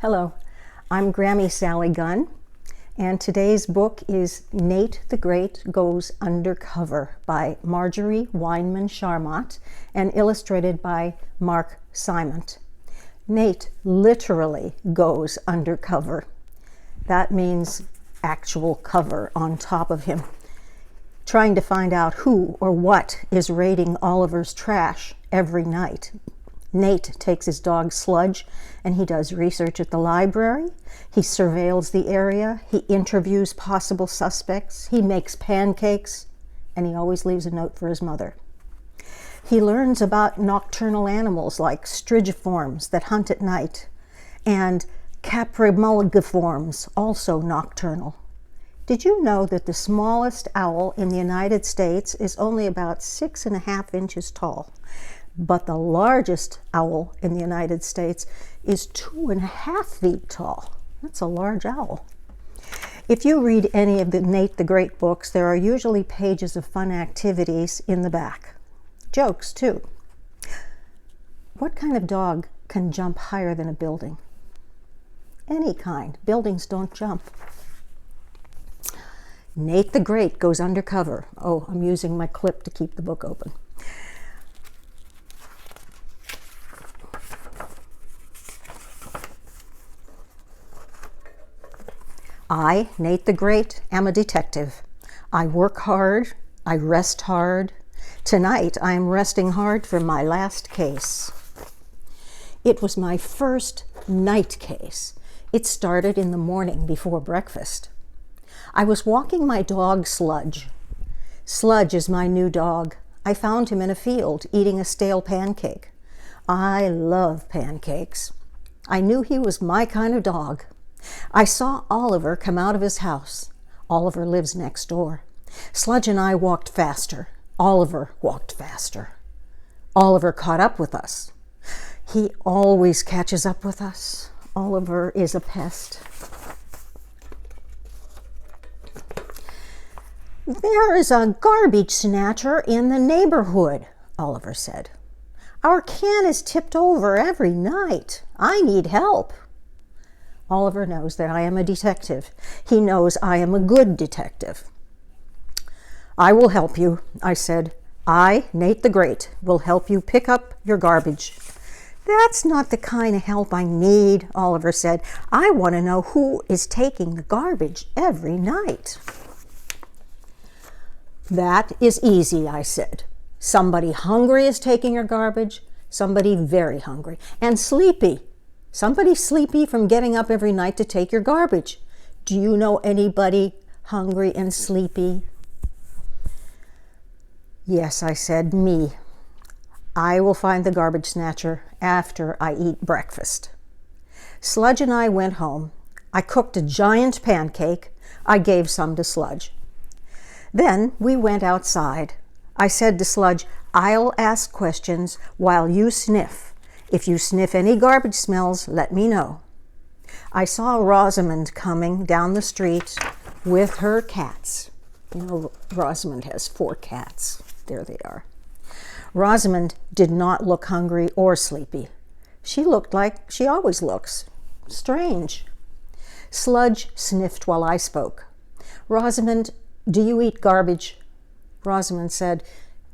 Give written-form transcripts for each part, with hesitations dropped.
Hello, I'm Grammy Sally Gunn, and today's book is Nate the Great Goes Undercover by Marjorie Weinman Sharmat and illustrated by Marc Simont. Nate literally goes undercover. That means actual cover on top of him, trying to find out who or what is raiding Oliver's trash every night. Nate takes his dog Sludge and he does research at the library. He surveils the area. He interviews possible suspects. He makes pancakes, and he always leaves a note for his mother. He learns about nocturnal animals like strigiforms that hunt at night and caprimulgiforms, also nocturnal. Did you know that the smallest owl in the United States is only about 6.5 inches tall? But the largest owl in the United States is 2.5 feet tall. That's a large owl. If you read any of the Nate the Great books, there are usually pages of fun activities in the back. Jokes, too. What kind of dog can jump higher than a building? Any kind. Buildings don't jump. Nate the Great goes undercover. Oh, I'm using my clip to keep the book open. I, Nate the Great, am a detective. I work hard. I rest hard. Tonight, I am resting hard for my last case. It was my first night case. It started in the morning before breakfast. I was walking my dog Sludge. Sludge is my new dog. I found him in a field eating a stale pancake. I love pancakes. I knew he was my kind of dog. I saw Oliver come out of his house. Oliver lives next door. Sludge and I walked faster. Oliver walked faster. Oliver caught up with us. He always catches up with us. Oliver is a pest. There is a garbage snatcher in the neighborhood, Oliver said. Our can is tipped over every night. I need help. Oliver knows that I am a detective. He knows I am a good detective. I will help you, I said. I, Nate the Great, will help you pick up your garbage. That's not the kind of help I need, Oliver said. I want to know who is taking the garbage every night. That is easy, I said. Somebody hungry is taking your garbage, somebody very hungry, and sleepy. Somebody sleepy from getting up every night to take your garbage. Do you know anybody hungry and sleepy? Yes, I said, me. I will find the garbage snatcher after I eat breakfast. Sludge and I went home. I cooked a giant pancake. I gave some to Sludge. Then we went outside. I said to Sludge, I'll ask questions while you sniff. If you sniff any garbage smells, let me know. I saw Rosamond coming down the street with her cats. You know, Rosamond has 4 cats. There they are. Rosamond did not look hungry or sleepy. She looked like she always looks. Strange. Sludge sniffed while I spoke. Rosamond, do you eat garbage? Rosamond said,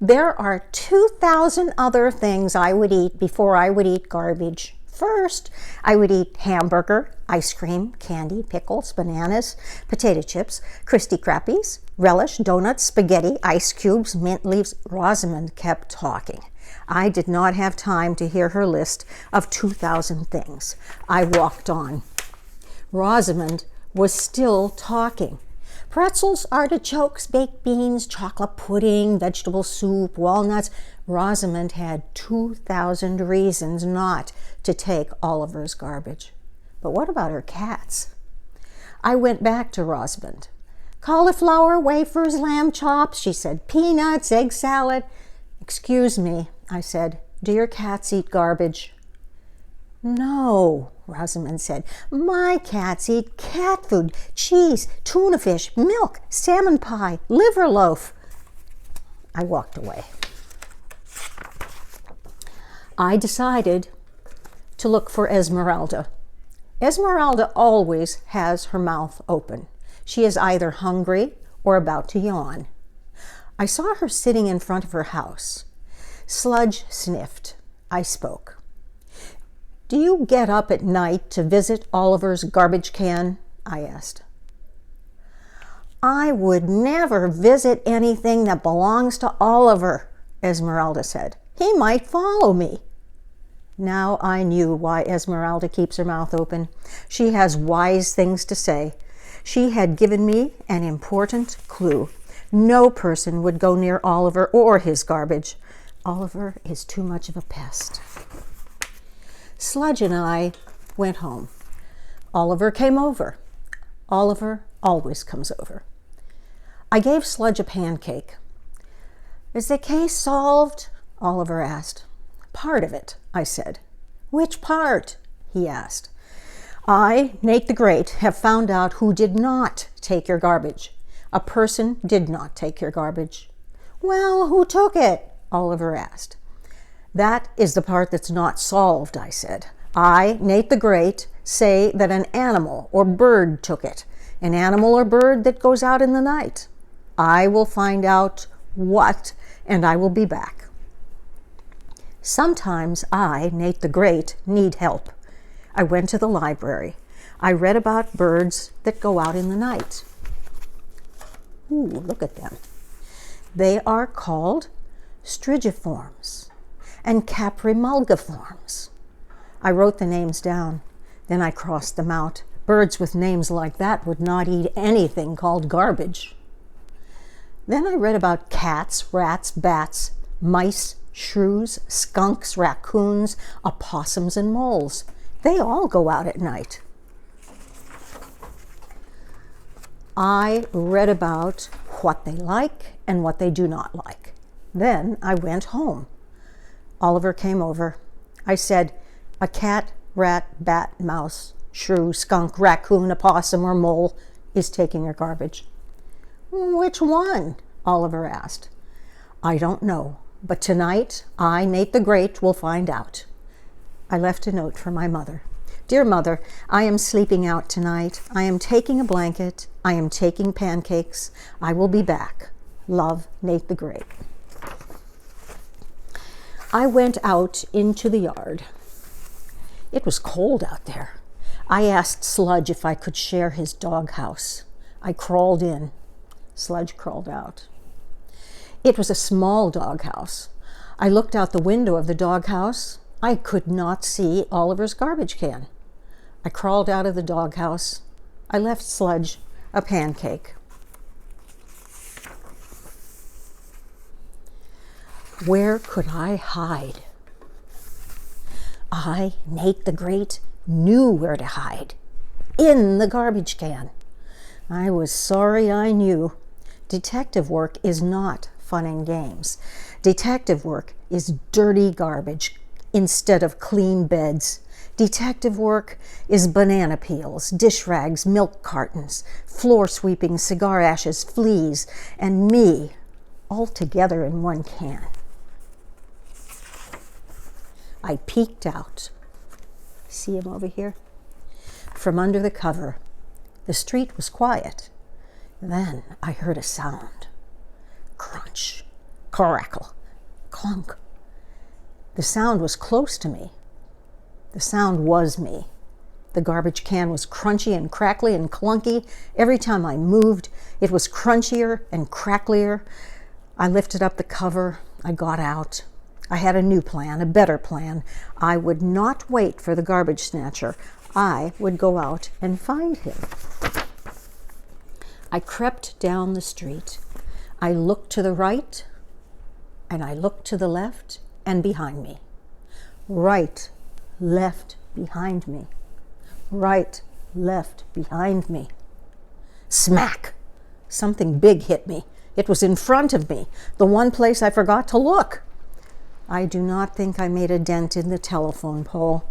there are 2,000 other things I would eat before I would eat garbage. First, I would eat hamburger, ice cream, candy, pickles, bananas, potato chips, Krispy Krappies, relish, donuts, spaghetti, ice cubes, mint leaves. Rosamond kept talking. I did not have time to hear her list of 2,000 things. I walked on. Rosamond was still talking. Pretzels, artichokes, baked beans, chocolate pudding, vegetable soup, walnuts. Rosamond had 2,000 reasons not to take Oliver's garbage. But what about her cats? I went back to Rosamond. Cauliflower, wafers, lamb chops, she said, peanuts, egg salad. Excuse me, I said, do your cats eat garbage? No, Rosamond said. My cats eat cat food, cheese, tuna fish, milk, salmon pie, liver loaf. I walked away. I decided to look for Esmeralda. Esmeralda always has her mouth open. She is either hungry or about to yawn. I saw her sitting in front of her house. Sludge sniffed. I spoke. "Do you get up at night to visit Oliver's garbage can?" I asked. "I would never visit anything that belongs to Oliver," Esmeralda said. "He might follow me." Now I knew why Esmeralda keeps her mouth open. She has wise things to say. She had given me an important clue. No person would go near Oliver or his garbage. Oliver is too much of a pest. Sludge and I went home. Oliver came over. Oliver always comes over. I gave Sludge a pancake. "Is the case solved?" Oliver asked. "Part of it," I said. "Which part?" he asked. "I, Nate the Great, have found out who did not take your garbage. A person did not take your garbage." "Well, who took it?" Oliver asked. "That is the part that's not solved," I said. "I, Nate the Great, say that an animal or bird took it. An animal or bird that goes out in the night. I will find out what, and I will be back. Sometimes I, Nate the Great, need help. I went to the library. I read about birds that go out in the night. Ooh, look at them. They are called strigiforms and caprimulgiforms. I wrote the names down. Then I crossed them out. Birds with names like that would not eat anything called garbage. Then I read about cats, rats, bats, mice, shrews, skunks, raccoons, opossums, and moles. They all go out at night. I read about what they like and what they do not like. Then I went home. Oliver came over. I said, a cat, rat, bat, mouse, shrew, skunk, raccoon, opossum, or mole is taking your garbage. Which one? Oliver asked. I don't know, but tonight I, Nate the Great, will find out. I left a note for my mother. Dear Mother, I am sleeping out tonight. I am taking a blanket. I am taking pancakes. I will be back. Love, Nate the Great. I went out into the yard. It was cold out there. I asked Sludge if I could share his doghouse. I crawled in. Sludge crawled out. It was a small doghouse. I looked out the window of the doghouse. I could not see Oliver's garbage can. I crawled out of the doghouse. I left Sludge a pancake. Where could I hide? I, Nate the Great, knew where to hide. In the garbage can. I was sorry I knew. Detective work is not fun and games. Detective work is dirty garbage instead of clean beds. Detective work is banana peels, dish rags, milk cartons, floor sweeping, cigar ashes, fleas, and me, all together in one can. I peeked out. See him over here? From under the cover. The street was quiet. Then I heard a sound. Crunch, crackle, clunk. The sound was close to me. The sound was me. The garbage can was crunchy and crackly and clunky. Every time I moved, it was crunchier and cracklier. I lifted up the cover. I got out. I had a new plan, a better plan. I would not wait for the garbage snatcher. I would go out and find him. I crept down the street. I looked to the right, and I looked to the left and behind me. Right, left, behind me. Right, left, behind me. Smack! Something big hit me. It was in front of me, the one place I forgot to look. I do not think I made a dent in the telephone pole.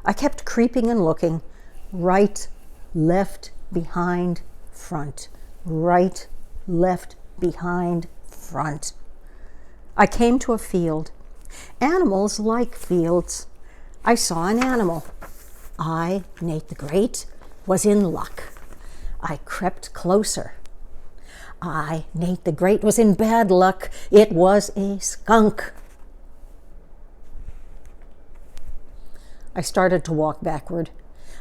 I kept creeping and looking. Right, left, behind, front. Right, left, behind, front. I came to a field. Animals like fields. I saw an animal. I, Nate the Great, was in luck. I crept closer. I, Nate the Great, was in bad luck. It was a skunk. I started to walk backward.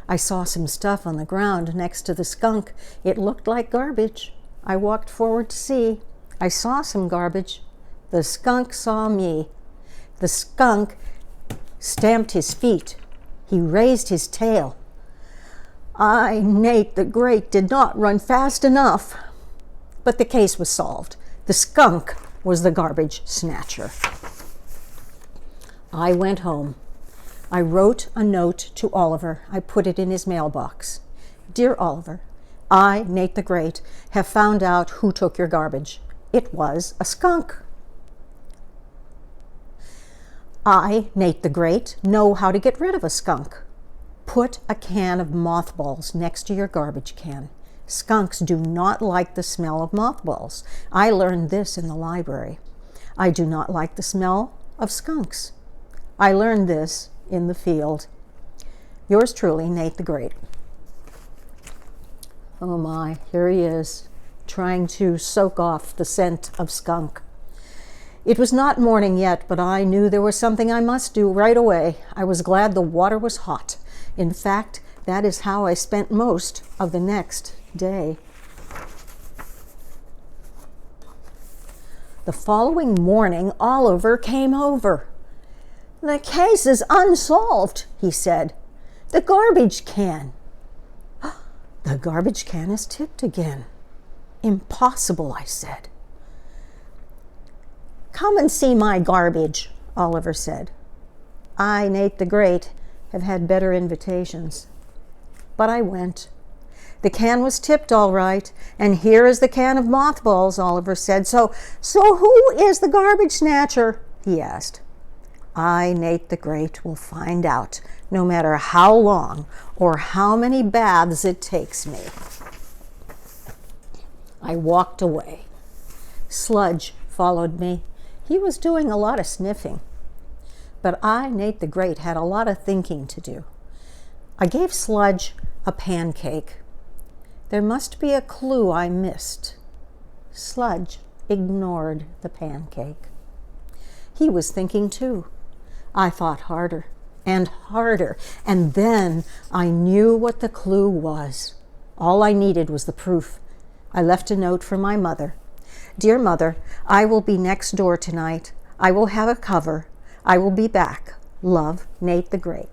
I saw some stuff on the ground next to the skunk. It looked like garbage. I walked forward to see. I saw some garbage. The skunk saw me. The skunk stamped his feet. He raised his tail. I, Nate the Great, did not run fast enough. But the case was solved. The skunk was the garbage snatcher. I went home. I wrote a note to Oliver. I put it in his mailbox. Dear Oliver, I, Nate the Great, have found out who took your garbage. It was a skunk. I, Nate the Great, know how to get rid of a skunk. Put a can of mothballs next to your garbage can. Skunks do not like the smell of mothballs. I learned this in the library. I do not like the smell of skunks. I learned this in the field. Yours truly, Nate the Great. Oh my, here he is, trying to soak off the scent of skunk. It was not morning yet, but I knew there was something I must do right away. I was glad the water was hot. In fact, that is how I spent most of the next day. The following morning, Oliver came over. The case is unsolved, he said. The garbage can. The garbage can is tipped again. Impossible, I said. Come and see my garbage, Oliver said. I, Nate the Great, have had better invitations. But I went. The can was tipped all right, and here is the can of mothballs, Oliver said. So who is the garbage snatcher? He asked. I, Nate the Great, will find out, no matter how long or how many baths it takes me. I walked away. Sludge followed me. He was doing a lot of sniffing. But I, Nate the Great, had a lot of thinking to do. I gave Sludge a pancake. There must be a clue I missed. Sludge ignored the pancake. He was thinking too. I thought harder and harder, and then I knew what the clue was. All I needed was the proof. I left a note for my mother. Dear Mother, I will be next door tonight. I will have a cover. I will be back. Love, Nate the Great.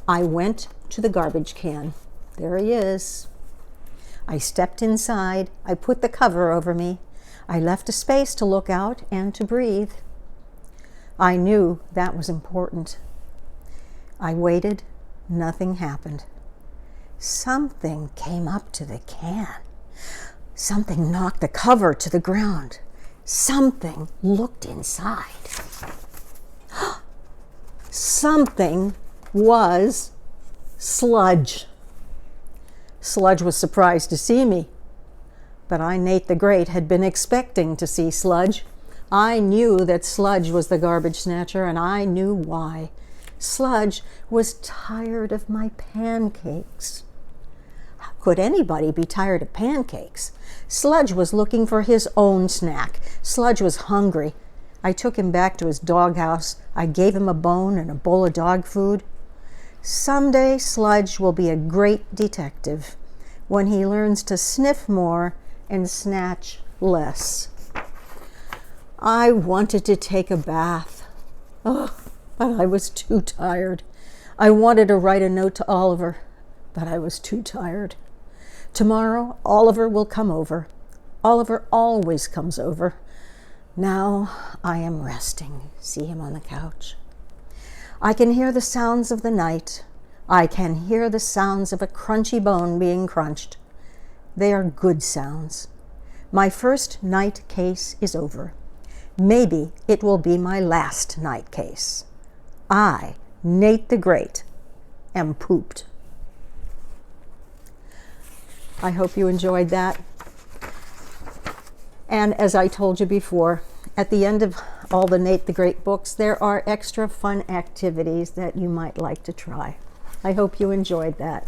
I went to the garbage can. There he is. I stepped inside. I put the cover over me. I left a space to look out and to breathe. I knew that was important. I waited. Nothing happened. Something came up to the can. Something knocked the cover to the ground. Something looked inside. Something was Sludge. Sludge was surprised to see me. But I, Nate the Great, had been expecting to see Sludge. I knew that Sludge was the garbage snatcher, and I knew why. Sludge was tired of my pancakes. How could anybody be tired of pancakes? Sludge was looking for his own snack. Sludge was hungry. I took him back to his doghouse. I gave him a bone and a bowl of dog food. Someday Sludge will be a great detective when he learns to sniff more and snatch less. I wanted to take a bath, but I was too tired. I wanted to write a note to Oliver, but I was too tired. Tomorrow, Oliver will come over. Oliver always comes over. Now I am resting. See him on the couch. I can hear the sounds of the night. I can hear the sounds of a crunchy bone being crunched. They are good sounds. My first night case is over. Maybe it will be my last night case. I, Nate the Great, am pooped. I hope you enjoyed that. And as I told you before, at the end of all the Nate the Great books, there are extra fun activities that you might like to try. I hope you enjoyed that.